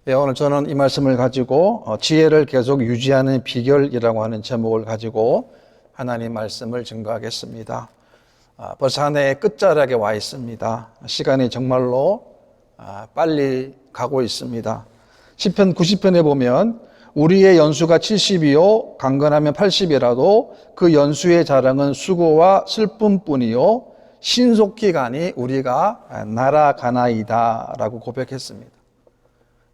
네, 오늘 저는 이 말씀을 가지고 지혜를 계속 유지하는 비결이라고 하는 제목을 가지고 하나님 말씀을 증거하겠습니다. 벌써 한 해의 끝자락에 와 있습니다. 시간이 정말로 빨리 가고 있습니다. 시편 90편에 보면 우리의 연수가 70이요 강건하면 80이라도 그 연수의 자랑은 수고와 슬픔뿐이요 신속히 가니 우리가 날아가나이다 라고 고백했습니다.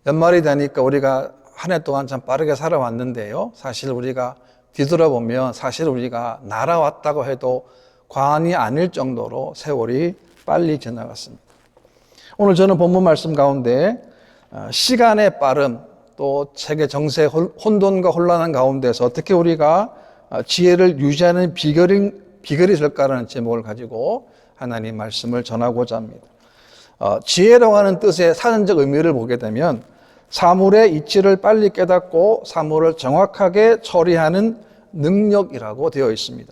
연말이 되니까 우리가 한 해 동안 참 빠르게 살아왔는데요, 사실 우리가 뒤돌아보면 사실 우리가 날아왔다고 해도 과언이 아닐 정도로 세월이 빨리 지나갔습니다. 오늘 저는 본문 말씀 가운데 시간의 빠름, 또 세계 정세의 혼돈과 혼란한 가운데서 어떻게 우리가 지혜를 유지하는 비결이 될까라는 제목을 가지고 하나님 말씀을 전하고자 합니다. 지혜라고 하는 뜻의 사전적 의미를 보게 되면 사물의 이치를 빨리 깨닫고 사물을 정확하게 처리하는 능력이라고 되어 있습니다.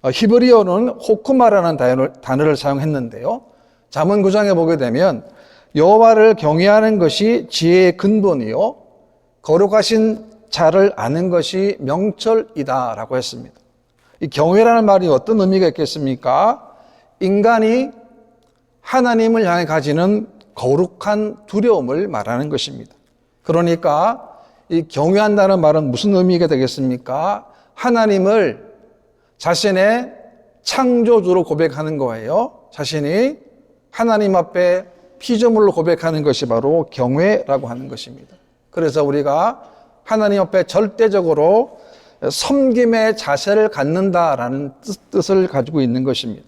히브리어는 호크마라는 단어를 사용했는데요, 잠언 9장에 보게 되면 여호와를 경외하는 것이 지혜의 근본이요 거룩하신 자를 아는 것이 명철이다라고 했습니다. 이 경외라는 말이 어떤 의미가 있겠습니까? 인간이 하나님을 향해 가지는 거룩한 두려움을 말하는 것입니다. 그러니까 이 경외한다는 말은 무슨 의미가 되겠습니까? 하나님을 자신의 창조주로 고백하는 거예요. 자신이 하나님 앞에 피조물로 고백하는 것이 바로 경외라고 하는 것입니다. 그래서 우리가 하나님 앞에 절대적으로 섬김의 자세를 갖는다라는 뜻을 가지고 있는 것입니다.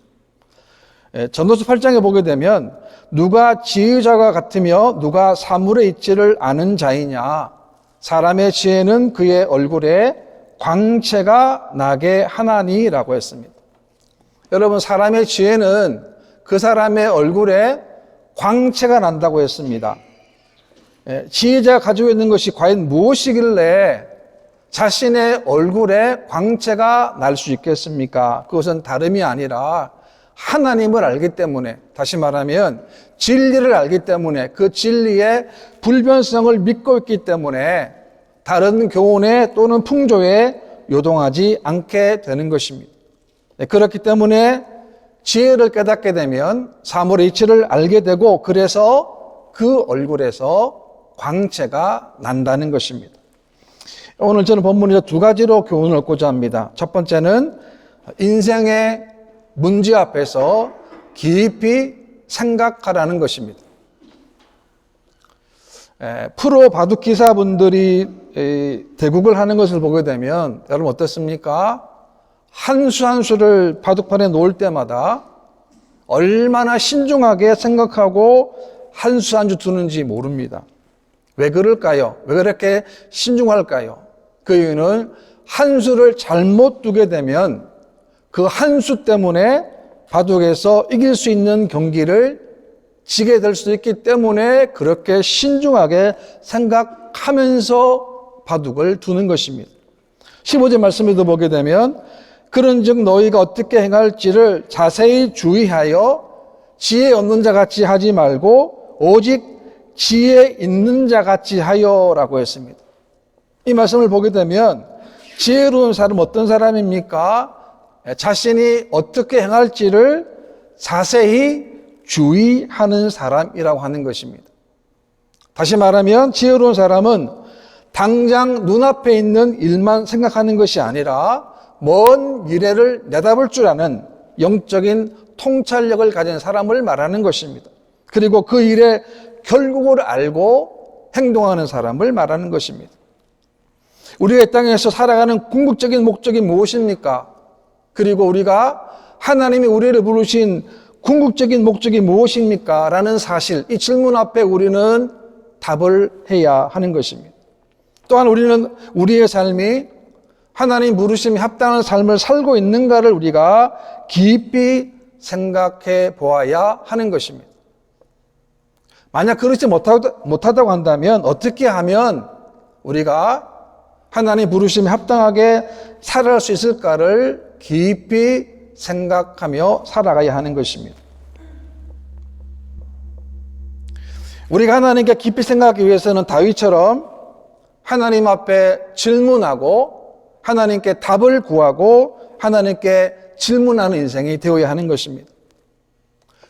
전도서 8장에 보게 되면 누가 지혜자가 같으며 누가 사물의 이치를 아는 자이냐, 사람의 지혜는 그의 얼굴에 광채가 나게 하나니라고 했습니다. 여러분, 사람의 지혜는 그 사람의 얼굴에 광채가 난다고 했습니다. 지혜자가 가지고 있는 것이 과연 무엇이길래 자신의 얼굴에 광채가 날 수 있겠습니까? 그것은 다름이 아니라 하나님을 알기 때문에, 다시 말하면 진리를 알기 때문에, 그 진리의 불변성을 믿고 있기 때문에 다른 교훈에 또는 풍조에 요동하지 않게 되는 것입니다. 그렇기 때문에 지혜를 깨닫게 되면 사물의 이치를 알게 되고, 그래서 그 얼굴에서 광채가 난다는 것입니다. 오늘 저는 본문에서 두 가지로 교훈을 얻고자 합니다. 첫 번째는 인생의 문제 앞에서 깊이 생각하라는 것입니다. 프로 바둑 기사분들이 대국을 하는 것을 보게 되면 여러분 어떻습니까? 한 수 한 수를 바둑판에 놓을 때마다 얼마나 신중하게 생각하고 한 수 한 수 두는지 모릅니다. 왜 그럴까요? 왜 그렇게 신중할까요? 그 이유는 한 수를 잘못 두게 되면 그 한 수 때문에 바둑에서 이길 수 있는 경기를 지게 될 수 있기 때문에 그렇게 신중하게 생각하면서 바둑을 두는 것입니다. 15절 말씀에도 보게 되면 그런즉 너희가 어떻게 행할지를 자세히 주의하여 지혜 없는 자 같이 하지 말고 오직 지혜 있는 자 같이 하여라고 했습니다. 이 말씀을 보게 되면 지혜로운 사람은 어떤 사람입니까? 자신이 어떻게 행할지를 자세히 주의하는 사람이라고 하는 것입니다. 다시 말하면 지혜로운 사람은 당장 눈앞에 있는 일만 생각하는 것이 아니라 먼 미래를 내다볼 줄 아는 영적인 통찰력을 가진 사람을 말하는 것입니다. 그리고 그 일의 결국을 알고 행동하는 사람을 말하는 것입니다. 우리가 이 땅에서 살아가는 궁극적인 목적이 무엇입니까? 그리고 우리가 하나님이 우리를 부르신 궁극적인 목적이 무엇입니까? 라는 사실, 이 질문 앞에 우리는 답을 해야 하는 것입니다. 또한 우리는 우리의 삶이 하나님 부르심이 합당한 삶을 살고 있는가를 우리가 깊이 생각해 보아야 하는 것입니다. 만약 그렇지 못하다고 한다면 어떻게 하면 우리가 하나님 부르심에 합당하게 살아갈 수 있을까를 깊이 생각하며 살아가야 하는 것입니다. 우리가 하나님께 깊이 생각하기 위해서는 다윗처럼 하나님 앞에 질문하고 하나님께 답을 구하고 하나님께 질문하는 인생이 되어야 하는 것입니다.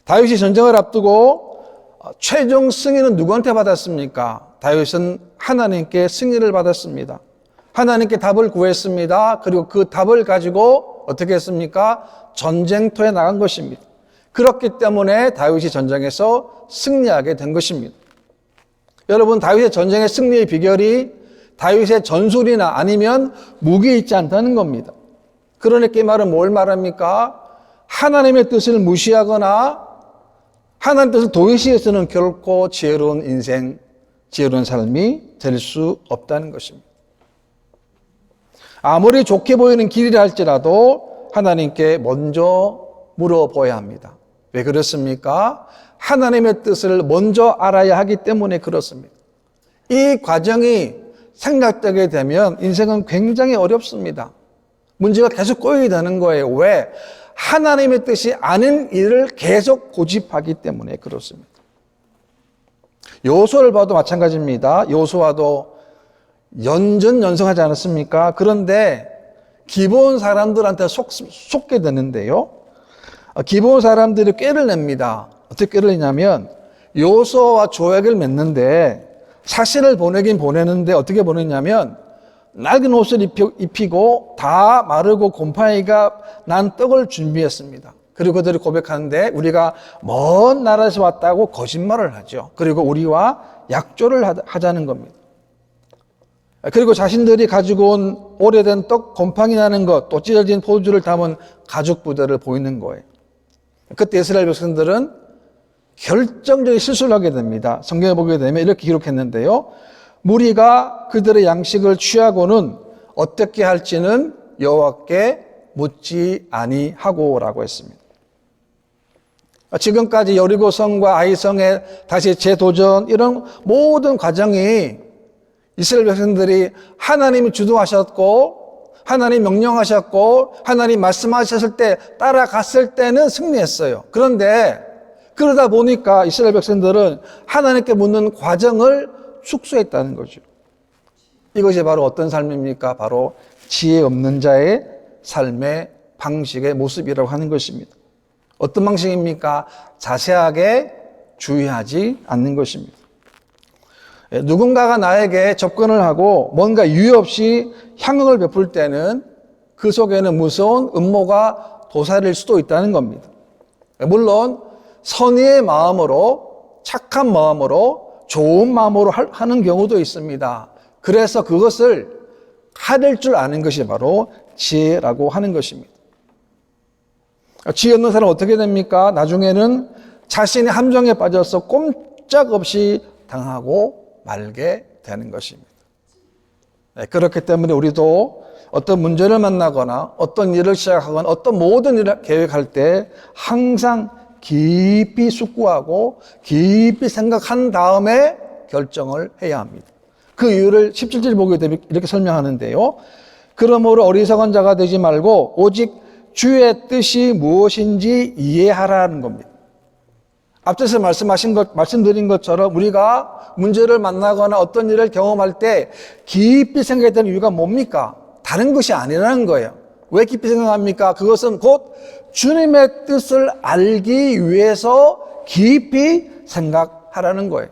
다윗이 전쟁을 앞두고 최종 승리는 누구한테 받았습니까? 다윗은 하나님께 승리를 받았습니다. 하나님께 답을 구했습니다. 그리고 그 답을 가지고 어떻게 했습니까? 전쟁터에 나간 것입니다. 그렇기 때문에 다윗이 전쟁에서 승리하게 된 것입니다. 여러분, 다윗의 전쟁의 승리의 비결이 다윗의 전술이나 아니면 무기에 있지 않다는 겁니다. 그러니까 이 말은 뭘 말합니까? 하나님의 뜻을 무시하거나 하나님의 뜻을 도외시해서는 결코 지혜로운 인생, 지혜로운 삶이 될 수 없다는 것입니다. 아무리 좋게 보이는 길이라 할지라도 하나님께 먼저 물어봐야 합니다. 왜 그렇습니까? 하나님의 뜻을 먼저 알아야 하기 때문에 그렇습니다. 이 과정이 생략되게 되면 인생은 굉장히 어렵습니다. 문제가 계속 꼬이게 되는 거예요. 왜? 하나님의 뜻이 아닌 일을 계속 고집하기 때문에 그렇습니다. 여호수아를 봐도 마찬가지입니다. 여호수아도 연전연승하지 않았습니까? 그런데 기브온 사람들한테 속게 되는데요. 기브온 사람들이 꾀를 냅니다. 어떻게 꾀를 내냐면 여호수아와 조약을 맺는데 사신을 보내긴 보내는데 어떻게 보냈냐면 낡은 옷을 입히고 다 마르고 곰팡이가 난 떡을 준비했습니다. 그리고 그들이 고백하는데 우리가 먼 나라에서 왔다고 거짓말을 하죠. 그리고 우리와 약조를 하자는 겁니다. 그리고 자신들이 가지고 온 오래된 떡 곰팡이 나는 것, 또 찢어진 포도주를 담은 가죽 부대를 보이는 거예요. 그때 이스라엘 백성들은 결정적인 실수를 하게 됩니다. 성경에 보게 되면 이렇게 기록했는데요. 무리가 그들의 양식을 취하고는 어떻게 할지는 여호와께 묻지 아니하고라고 했습니다. 지금까지 여리고성과 아이성의 다시 재도전 이런 모든 과정이 이스라엘 백성들이 하나님이 주도하셨고 하나님 명령하셨고 하나님 말씀하셨을 때 따라갔을 때는 승리했어요. 그런데 그러다 보니까 이스라엘 백성들은 하나님께 묻는 과정을 축소했다는 거죠. 이것이 바로 어떤 삶입니까? 바로 지혜 없는 자의 삶의 방식의 모습이라고 하는 것입니다. 어떤 방식입니까? 자세하게 주의하지 않는 것입니다. 누군가가 나에게 접근을 하고 뭔가 이유 없이 향응을 베풀 때는 그 속에는 무서운 음모가 도사릴 수도 있다는 겁니다. 물론 선의의 마음으로 착한 마음으로 좋은 마음으로 하는 경우도 있습니다. 그래서 그것을 가릴 줄 아는 것이 바로 지혜라고 하는 것입니다. 지혜 없는 사람은 어떻게 됩니까? 나중에는 자신의 함정에 빠져서 꼼짝없이 당하고 말게 되는 것입니다. 그렇기 때문에 우리도 어떤 문제를 만나거나 어떤 일을 시작하거나 어떤 모든 일을 계획할 때 항상 깊이 숙고하고 깊이 생각한 다음에 결정을 해야 합니다. 그 이유를 17절 보게 되면 이렇게 설명하는데요. 그러므로 어리석은 자가 되지 말고 오직 주의 뜻이 무엇인지 이해하라는 겁니다. 앞서서 말씀드린 것처럼 우리가 문제를 만나거나 어떤 일을 경험할 때 깊이 생각해야 되는 이유가 뭡니까? 다른 것이 아니라는 거예요. 왜 깊이 생각합니까? 그것은 곧 주님의 뜻을 알기 위해서 깊이 생각하라는 거예요.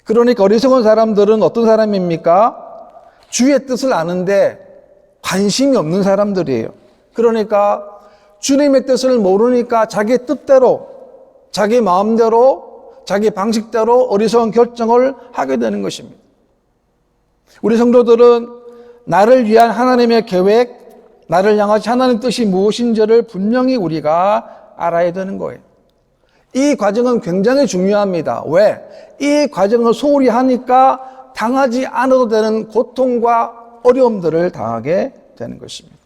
그러니까 어리석은 사람들은 어떤 사람입니까? 주의 뜻을 아는데 관심이 없는 사람들이에요. 그러니까 주님의 뜻을 모르니까 자기 뜻대로, 자기 마음대로, 자기 방식대로 어리석은 결정을 하게 되는 것입니다. 우리 성도들은 나를 위한 하나님의 계획, 나를 향하신 하나님의 뜻이 무엇인지를 분명히 우리가 알아야 되는 거예요. 이 과정은 굉장히 중요합니다. 왜? 이 과정을 소홀히 하니까 당하지 않아도 되는 고통과 어려움들을 당하게 되는 것입니다.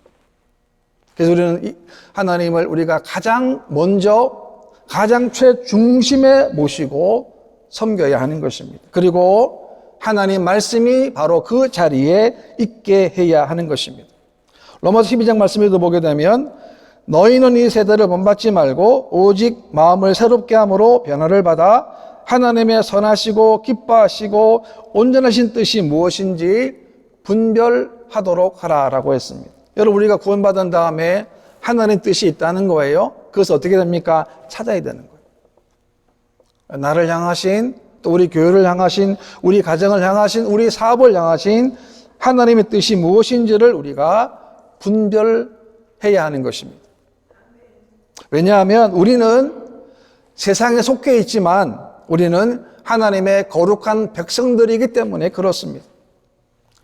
그래서 우리는 하나님을 우리가 가장 먼저, 가장 최중심에 모시고 섬겨야 하는 것입니다. 그리고 하나님 말씀이 바로 그 자리에 있게 해야 하는 것입니다. 로마서 12장 말씀에도 보게 되면 너희는 이 세대를 본받지 말고 오직 마음을 새롭게 함으로 변화를 받아 하나님의 선하시고 기뻐하시고 온전하신 뜻이 무엇인지 분별하도록 하라라고 했습니다. 여러분, 우리가 구원받은 다음에 하나님 뜻이 있다는 거예요. 그것을 어떻게 됩니까? 찾아야 되는 거예요. 나를 향하신, 또 우리 교회를 향하신, 우리 가정을 향하신, 우리 사업을 향하신 하나님의 뜻이 무엇인지를 우리가 분별해야 하는 것입니다. 왜냐하면 우리는 세상에 속해 있지만 우리는 하나님의 거룩한 백성들이기 때문에 그렇습니다.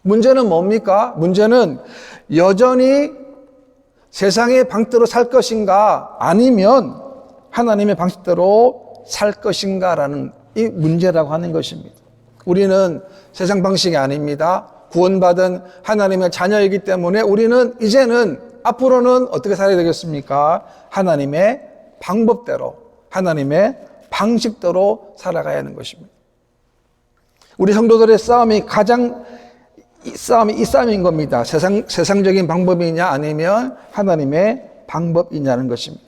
문제는 뭡니까? 문제는 여전히 세상의 방식대로 살 것인가, 아니면 하나님의 방식대로 살 것인가라는 이 문제라고 하는 것입니다. 우리는 세상 방식이 아닙니다. 구원받은 하나님의 자녀이기 때문에 우리는 이제는 앞으로는 어떻게 살아야 되겠습니까? 하나님의 방법대로, 하나님의 방식대로 살아가야 하는 것입니다. 우리 성도들의 싸움이 이 싸움인 겁니다. 세상적인 방법이냐 아니면 하나님의 방법이냐는 것입니다.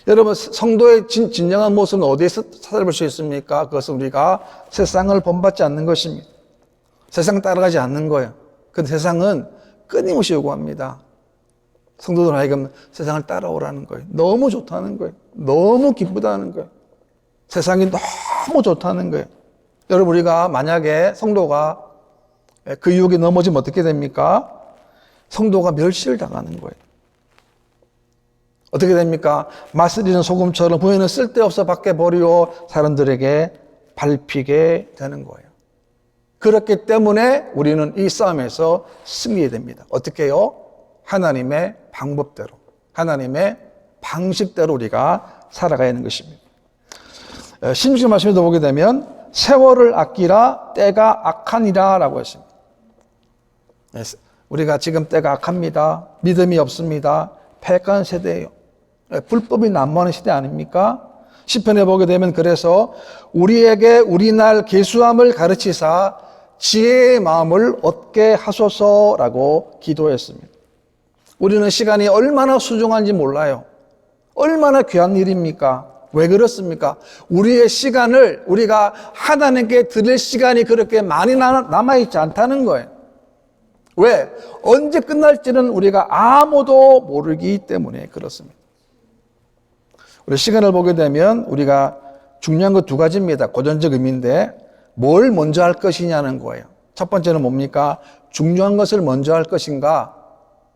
여러분, 성도의 진정한 모습은 어디에서 찾아볼 수 있습니까? 그것은 우리가 세상을 본받지 않는 것입니다. 세상 따라가지 않는 거예요. 그 세상은 끊임없이 요구합니다. 성도들 하여금 세상을 따라오라는 거예요. 너무 좋다는 거예요. 너무 기쁘다는 거예요. 세상이 너무 좋다는 거예요. 여러분, 우리가 만약에 성도가 그 유혹에 넘어지면 어떻게 됩니까? 성도가 멸시를 당하는 거예요. 어떻게 됩니까? 맛을 소금처럼 부인은 쓸데없어 밖에 버리고 사람들에게 밟히게 되는 거예요. 그렇기 때문에 우리는 이 싸움에서 승리해야 됩니다. 어떻게 해요? 하나님의 방법대로, 하나님의 방식대로 우리가 살아가야 하는 것입니다. 16절 말씀에도 보게 되면 세월을 아끼라 때가 악하니라 라고 했습니다. 우리가 지금 때가 악합니다. 믿음이 없습니다. 패역한 세대예요. 불법이 난무하는 시대 아닙니까? 시편에 보게 되면 그래서 우리에게 우리날 계수함을 가르치사 지혜의 마음을 얻게 하소서라고 기도했습니다. 우리는 시간이 얼마나 소중한지 몰라요. 얼마나 귀한 일입니까? 왜 그렇습니까? 우리의 시간을 우리가 하나님께 드릴 시간이 그렇게 많이 남아있지 않다는 거예요. 왜? 언제 끝날지는 우리가 아무도 모르기 때문에 그렇습니다. 우리 시간을 보게 되면 우리가 중요한 거 두 가지입니다. 고전적 의미인데 뭘 먼저 할 것이냐는 거예요. 첫 번째는 뭡니까? 중요한 것을 먼저 할 것인가?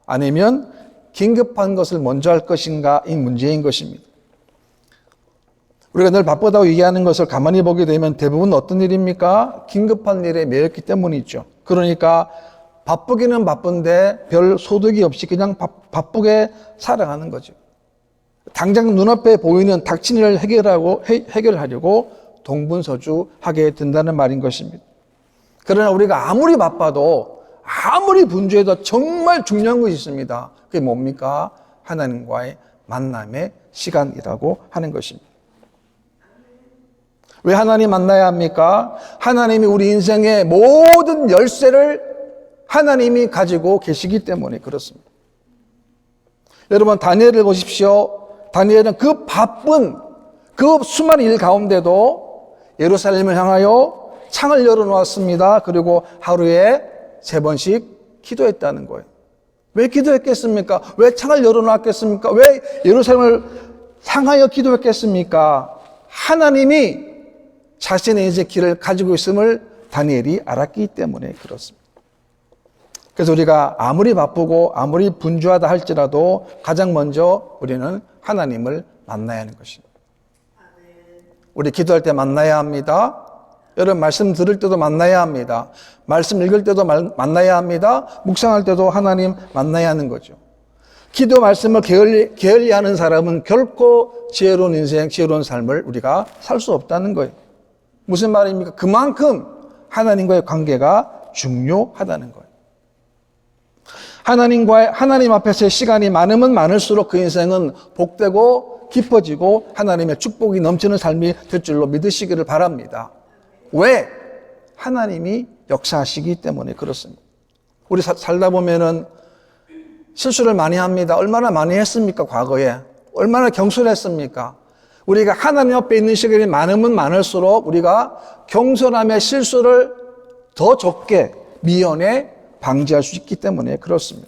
아니면 긴급한 것을 먼저 할 것인가? 이 문제인 것입니다. 우리가 늘 바쁘다고 얘기하는 것을 가만히 보게 되면 대부분 어떤 일입니까? 긴급한 일에 매였기 때문이죠. 그러니까 바쁘기는 바쁜데 별 소득이 없이 그냥 바쁘게 살아가는 거죠. 당장 눈앞에 보이는 닥친 일을 해결하려고 동분서주하게 된다는 말인 것입니다. 그러나 우리가 아무리 바빠도 아무리 분주해도 정말 중요한 것이 있습니다. 그게 뭡니까? 하나님과의 만남의 시간이라고 하는 것입니다. 왜 하나님 만나야 합니까? 하나님이 우리 인생의 모든 열쇠를 하나님이 가지고 계시기 때문에 그렇습니다. 여러분, 다니엘을 보십시오. 다니엘은 그 바쁜 그 수많은 일 가운데도 예루살렘을 향하여 창을 열어놓았습니다. 그리고 하루에 3번씩 기도했다는 거예요. 왜 기도했겠습니까? 왜 창을 열어놓았겠습니까? 왜 예루살렘을 향하여 기도했겠습니까? 하나님이 자신의 이제 길을 가지고 있음을 다니엘이 알았기 때문에 그렇습니다. 그래서 우리가 아무리 바쁘고 아무리 분주하다 할지라도 가장 먼저 우리는 하나님을 만나야 하는 것입니다. 우리 기도할 때 만나야 합니다. 여러분, 말씀 들을 때도 만나야 합니다. 말씀 읽을 때도 만나야 합니다. 묵상할 때도 하나님 만나야 하는 거죠. 기도 말씀을 게을리하는 사람은 결코 지혜로운 인생, 지혜로운 삶을 우리가 살 수 없다는 거예요. 무슨 말입니까? 그만큼 하나님과의 관계가 중요하다는 거예요. 하나님 앞에서의 시간이 많으면 많을수록 그 인생은 복되고 깊어지고 하나님의 축복이 넘치는 삶이 될 줄로 믿으시기를 바랍니다. 왜? 하나님이 역사하시기 때문에 그렇습니다. 우리 살다 보면은 실수를 많이 합니다. 얼마나 많이 했습니까? 과거에. 얼마나 경솔했습니까? 우리가 하나님 앞에 있는 시간이 많으면 많을수록 우리가 경솔함의 실수를 더 적게 미연에 방지할 수 있기 때문에 그렇습니다.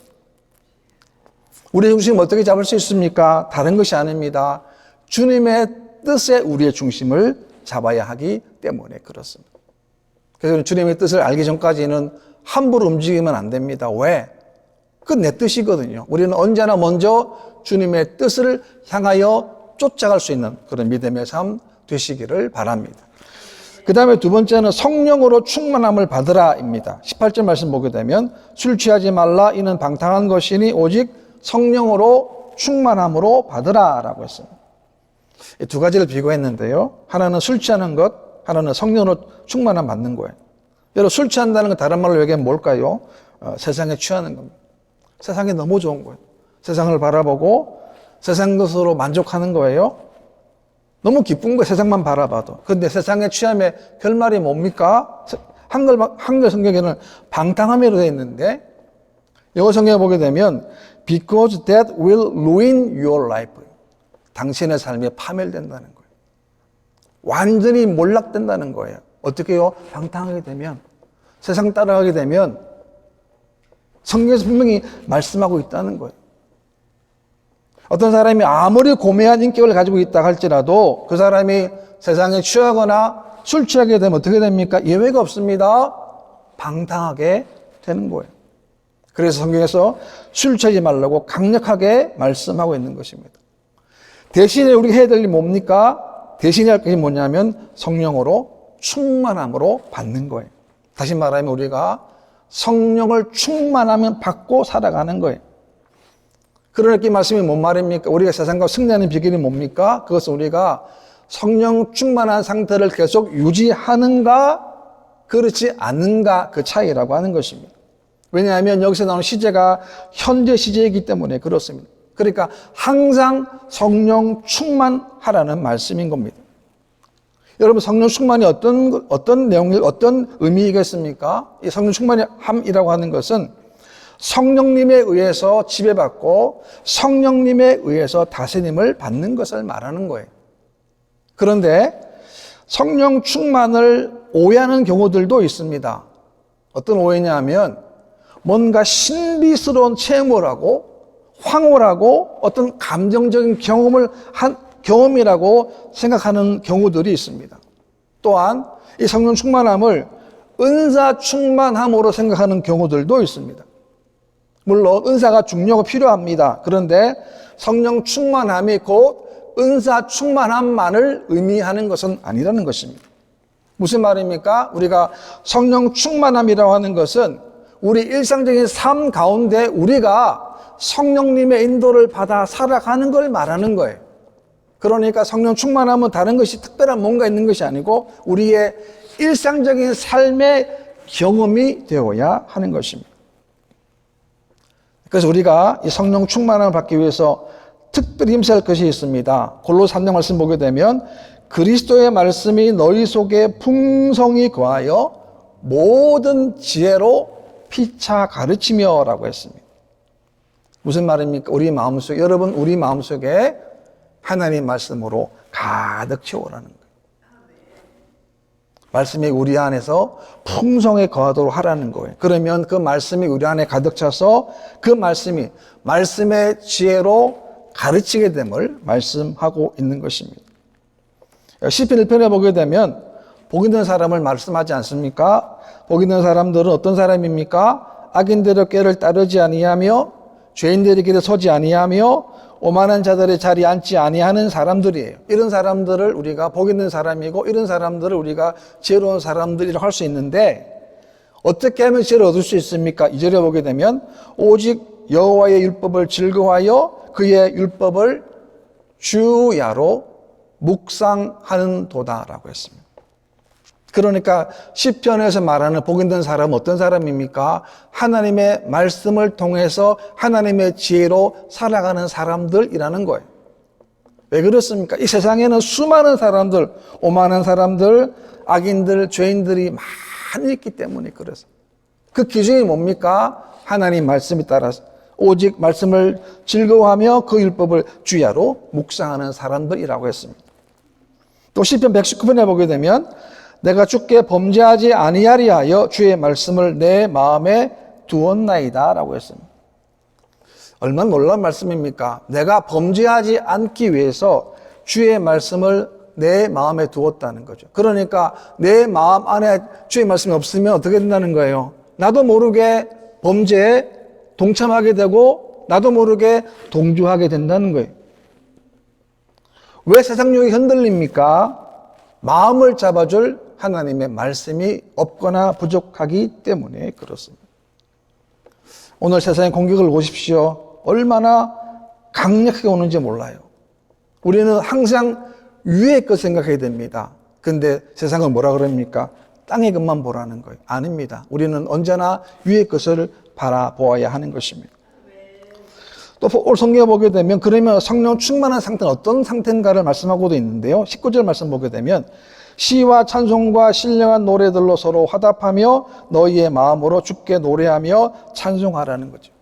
우리의 중심 어떻게 잡을 수 있습니까? 다른 것이 아닙니다. 주님의 뜻에 우리의 중심을 잡아야 하기 때문에 그렇습니다. 그래서 주님의 뜻을 알기 전까지는 함부로 움직이면 안 됩니다. 왜? 그 내 뜻이거든요. 우리는 언제나 먼저 주님의 뜻을 향하여 쫓아갈 수 있는 그런 믿음의 삶 되시기를 바랍니다. 그 다음에 두 번째는 성령으로 충만함을 받으라입니다. 18절 말씀 보게 되면 술 취하지 말라 이는 방탕한 것이니 오직 성령으로 충만함으로 받으라라고 했습니다. 이 두 가지를 비교했는데요. 하나는 술 취하는 것, 하나는 성령으로 충만함 받는 거예요. 여러분 술 취한다는 건 다른 말로 얘기하면 뭘까요? 세상에 취하는 겁니다. 세상이 너무 좋은 거예요. 세상을 바라보고 세상 것으로 만족하는 거예요. 너무 기쁜 거예요. 세상만 바라봐도. 그런데 세상의 취함의 결말이 뭡니까? 한글 성경에는 방탕함이라고 되어 있는데 영어 성경에 보게 되면 because that will ruin your life. 당신의 삶이 파멸된다는 거예요. 완전히 몰락된다는 거예요. 어떻게요? 방탕하게 되면, 세상 따라가게 되면 성경에서 분명히 말씀하고 있다는 거예요. 어떤 사람이 아무리 고매한 인격을 가지고 있다 할지라도 그 사람이 세상에 취하거나 술 취하게 되면 어떻게 됩니까? 예외가 없습니다. 방탕하게 되는 거예요. 그래서 성경에서 술 취하지 말라고 강력하게 말씀하고 있는 것입니다. 대신에 우리가 해야 될 일이 뭡니까? 대신에 할 것이 뭐냐면 성령으로 충만함으로 받는 거예요. 다시 말하면 우리가 성령을 충만하면 받고 살아가는 거예요. 그러니까 이 말씀이 뭔 말입니까? 우리가 세상과 승리하는 비결이 뭡니까? 그것은 우리가 성령 충만한 상태를 계속 유지하는가 그렇지 않은가 그 차이라고 하는 것입니다. 왜냐하면 여기서 나오는 시제가 현재 시제이기 때문에 그렇습니다. 그러니까 항상 성령 충만하라는 말씀인 겁니다. 여러분 성령 충만이 어떤 내용, 어떤 의미이겠습니까? 이 성령 충만함이라고 하는 것은 성령님에 의해서 지배받고 성령님에 의해서 다스림을 받는 것을 말하는 거예요. 그런데 성령 충만을 오해하는 경우들도 있습니다. 어떤 오해냐 하면 뭔가 신비스러운 체험을 하고 황홀하고 어떤 감정적인 경험이라고 생각하는 경우들이 있습니다. 또한 이 성령 충만함을 은사 충만함으로 생각하는 경우들도 있습니다. 물론 은사가 중요하고 필요합니다. 그런데 성령 충만함이 곧 은사 충만함만을 의미하는 것은 아니라는 것입니다. 무슨 말입니까? 우리가 성령 충만함이라고 하는 것은 우리 일상적인 삶 가운데 우리가 성령님의 인도를 받아 살아가는 걸 말하는 거예요. 그러니까 성령 충만함은 다른 것이 특별한 뭔가 있는 것이 아니고 우리의 일상적인 삶의 경험이 되어야 하는 것입니다. 그래서 우리가 이 성령 충만함을 받기 위해서 특별히 힘써야 할 것이 있습니다. 골로새 3장 말씀 보게 되면 그리스도의 말씀이 너희 속에 풍성히 거하여 모든 지혜로 피차 가르치며 라고 했습니다. 무슨 말입니까? 우리 마음속에, 여러분 우리 마음속에 하나님 말씀으로 가득 채우라는 거예요. 말씀이 우리 안에서 풍성히 거하도록 하라는 거예요. 그러면 그 말씀이 우리 안에 가득 차서 그 말씀이 말씀의 지혜로 가르치게 됨을 말씀하고 있는 것입니다. 시편 1편에 보게 되면 복 있는 사람을 말씀하지 않습니까? 복 있는 사람들은 어떤 사람입니까? 악인들의 꾀를 따르지 아니하며 죄인들의 길에 서지 아니하며 오만한 자들의 자리에 앉지 아니하는 사람들이에요. 이런 사람들을 우리가 복 있는 사람이고 이런 사람들을 우리가 지혜로운 사람들이라고 할 수 있는데 어떻게 하면 지혜를 얻을 수 있습니까? 2절에 보게 되면 오직 여호와의 율법을 즐거워하여 그의 율법을 주야로 묵상하는 도다라고 했습니다. 그러니까 시편에서 말하는 복 있는 사람은 어떤 사람입니까? 하나님의 말씀을 통해서 하나님의 지혜로 살아가는 사람들이라는 거예요. 왜 그렇습니까? 이 세상에는 수많은 사람들, 오만한 사람들, 악인들, 죄인들이 많이 있기 때문에 그래서 그 기준이 뭡니까? 하나님 말씀에 따라서 오직 말씀을 즐거워하며 그 율법을 주야로 묵상하는 사람들이라고 했습니다. 또 시편 119편에 보게 되면 내가 주께 범죄하지 아니하리 하여 주의 말씀을 내 마음에 두었나이다 라고 했습니다. 얼마나 놀라운 말씀입니까? 내가 범죄하지 않기 위해서 주의 말씀을 내 마음에 두었다는 거죠. 그러니까 내 마음 안에 주의 말씀이 없으면 어떻게 된다는 거예요? 나도 모르게 범죄에 동참하게 되고 나도 모르게 동조하게 된다는 거예요. 왜 세상 유혹이 흔들립니까? 마음을 잡아줄 하나님의 말씀이 없거나 부족하기 때문에 그렇습니다. 오늘 세상의 공격을 보십시오. 얼마나 강력하게 오는지 몰라요. 우리는 항상 위의 것 생각해야 됩니다. 근데 세상은 뭐라 그럽니까? 땅의 것만 보라는 거예요. 아닙니다. 우리는 언제나 위의 것을 바라보아야 하는 것입니다. 또 오늘 성경에 보게 되면 그러면 성령 충만한 상태는 어떤 상태인가를 말씀하고도 있는데요. 19절 말씀 보게 되면 시와 찬송과 신령한 노래들로 서로 화답하며 너희의 마음으로 주께 노래하며 찬송하라는 거죠.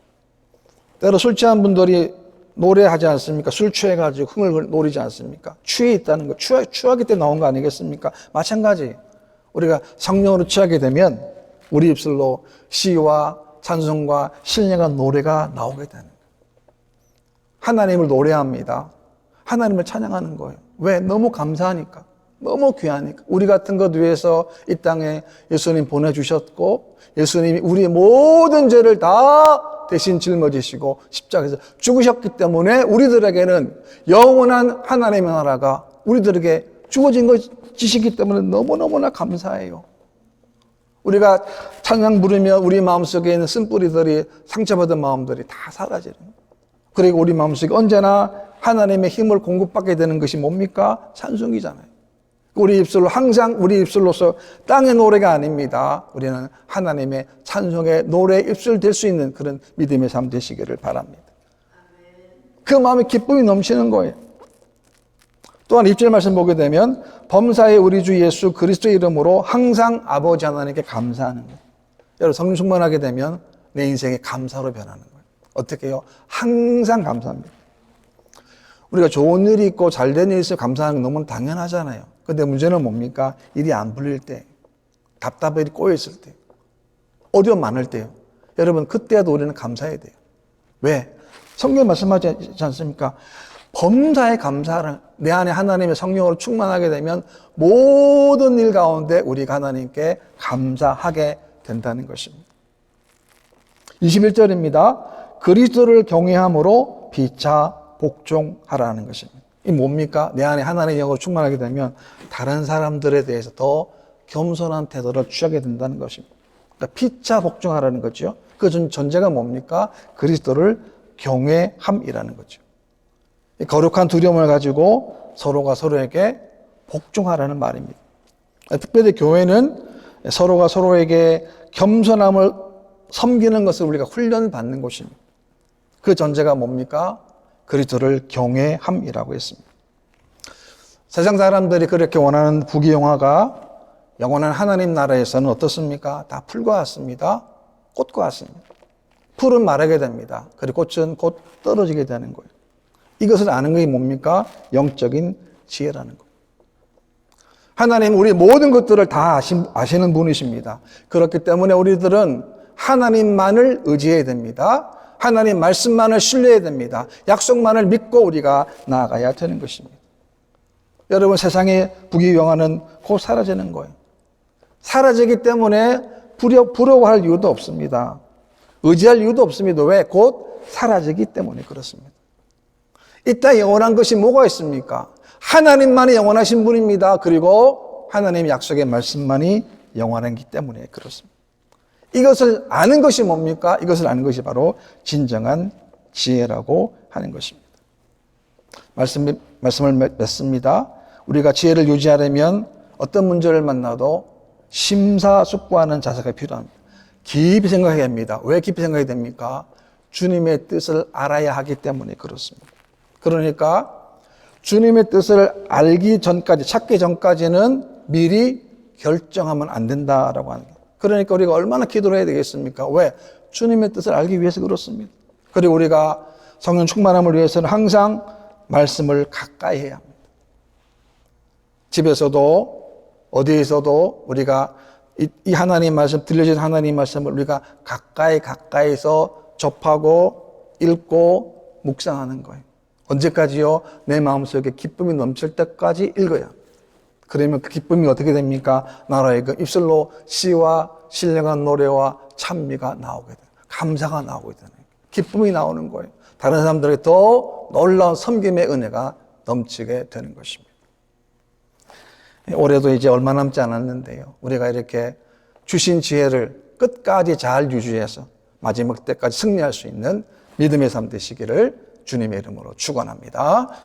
때로 술 취한 분들이 노래하지 않습니까? 술 취해가지고 흥을 노리지 않습니까? 취해 있다는 거, 취하기 때문에 나온 거 아니겠습니까? 마찬가지. 우리가 성령으로 취하게 되면 우리 입술로 시와 찬송과 신령한 노래가 나오게 되는 거예요. 하나님을 노래합니다. 하나님을 찬양하는 거예요. 왜? 너무 감사하니까. 너무 귀하니까. 우리 같은 것 위해서 이 땅에 예수님 보내주셨고 예수님이 우리의 모든 죄를 다 대신 짊어지시고 십자가에서 죽으셨기 때문에 우리들에게는 영원한 하나님의 나라가 우리들에게 주어진 것이기 때문에 너무너무나 감사해요. 우리가 찬양 부르며 우리 마음속에 있는 쓴뿌리들이 상처받은 마음들이 다 사라지는 거예요. 그리고 우리 마음속에 언제나 하나님의 힘을 공급받게 되는 것이 뭡니까? 찬송이잖아요. 우리 입술로 항상 우리 입술로서 땅의 노래가 아닙니다. 우리는 하나님의 찬송의 노래 입술 될 수 있는 그런 믿음의 삶 되시기를 바랍니다. 그 마음에 기쁨이 넘치는 거예요. 또한 1절 말씀 보게 되면 범사의 우리 주 예수 그리스도의 이름으로 항상 아버지 하나님께 감사하는 거예요. 여러분 성령 충만하게 되면 내 인생이 감사로 변하는 거예요. 어떻게 해요? 항상 감사합니다. 우리가 좋은 일이 있고 잘된 일이 있으면 감사하는 건 너무 당연하잖아요. 근데 문제는 뭡니까? 일이 안 풀릴 때, 답답해 꼬여있을 때, 어려움 많을 때요. 여러분 그때라도 우리는 감사해야 돼요. 왜? 성경 말씀하지 않습니까? 범사에 감사를 내 안에 하나님의 성령으로 충만하게 되면 모든 일 가운데 우리가 하나님께 감사하게 된다는 것입니다. 21절입니다. 그리스도를 경외함으로 피차 복종하라는 것입니다. 이 뭡니까? 내 안에 하나님의 영으로 충만하게 되면 다른 사람들에 대해서 더 겸손한 태도를 취하게 된다는 것입니다. 그러니까 피차 복종하라는 거죠. 그 전제가 뭡니까? 그리스도를 경외함이라는 거죠. 거룩한 두려움을 가지고 서로가 서로에게 복종하라는 말입니다. 특별히 교회는 서로가 서로에게 겸손함을 섬기는 것을 우리가 훈련받는 곳입니다. 그 전제가 뭡니까? 그리스도를 경외함이라고 했습니다. 세상 사람들이 그렇게 원하는 부귀영화가 영원한 하나님 나라에서는 어떻습니까? 다 풀과 같습니다. 꽃과 같습니다. 풀은 마르게 됩니다. 그리고 꽃은 곧 떨어지게 되는 거예요. 이것을 아는 것이 뭡니까? 영적인 지혜라는 거예요. 하나님 우리 모든 것들을 다 아시는 분이십니다. 그렇기 때문에 우리들은 하나님만을 의지해야 됩니다. 하나님 말씀만을 신뢰해야 됩니다. 약속만을 믿고 우리가 나아가야 되는 것입니다. 여러분 세상의 부귀영화는 곧 사라지는 거예요. 사라지기 때문에 부러워할 이유도 없습니다. 의지할 이유도 없습니다. 왜? 곧 사라지기 때문에 그렇습니다. 이따 영원한 것이 뭐가 있습니까? 하나님만이 영원하신 분입니다. 그리고 하나님의 약속의 말씀만이 영원하기 때문에 그렇습니다. 이것을 아는 것이 뭡니까? 이것을 아는 것이 바로 진정한 지혜라고 하는 것입니다. 말씀을 맺습니다. 우리가 지혜를 유지하려면 어떤 문제를 만나도 심사숙고하는 자세가 필요합니다. 깊이 생각해야 합니다. 왜 깊이 생각해야 됩니까? 주님의 뜻을 알아야 하기 때문에 그렇습니다. 그러니까 주님의 뜻을 알기 전까지, 찾기 전까지는 미리 결정하면 안 된다라고 하는 거예요. 그러니까 우리가 얼마나 기도를 해야 되겠습니까? 왜? 주님의 뜻을 알기 위해서 그렇습니다. 그리고 우리가 성령 충만함을 위해서는 항상 말씀을 가까이 해야 합니다. 집에서도 어디에서도 우리가 이 하나님 말씀, 들려진 하나님 말씀을 우리가 가까이서 접하고 읽고 묵상하는 거예요. 언제까지요? 내 마음속에 기쁨이 넘칠 때까지 읽어야. 그러면 그 기쁨이 어떻게 됩니까? 나라의 그 입술로 시와 신령한 노래와 찬미가 나오게 돼요. 감사가 나오게 되는 거예요. 기쁨이 나오는 거예요. 다른 사람들에게 더 놀라운 섬김의 은혜가 넘치게 되는 것입니다. 올해도 이제 얼마 남지 않았는데요. 우리가 이렇게 주신 지혜를 끝까지 잘 유지해서 마지막 때까지 승리할 수 있는 믿음의 삶 되시기를 주님의 이름으로 축원합니다.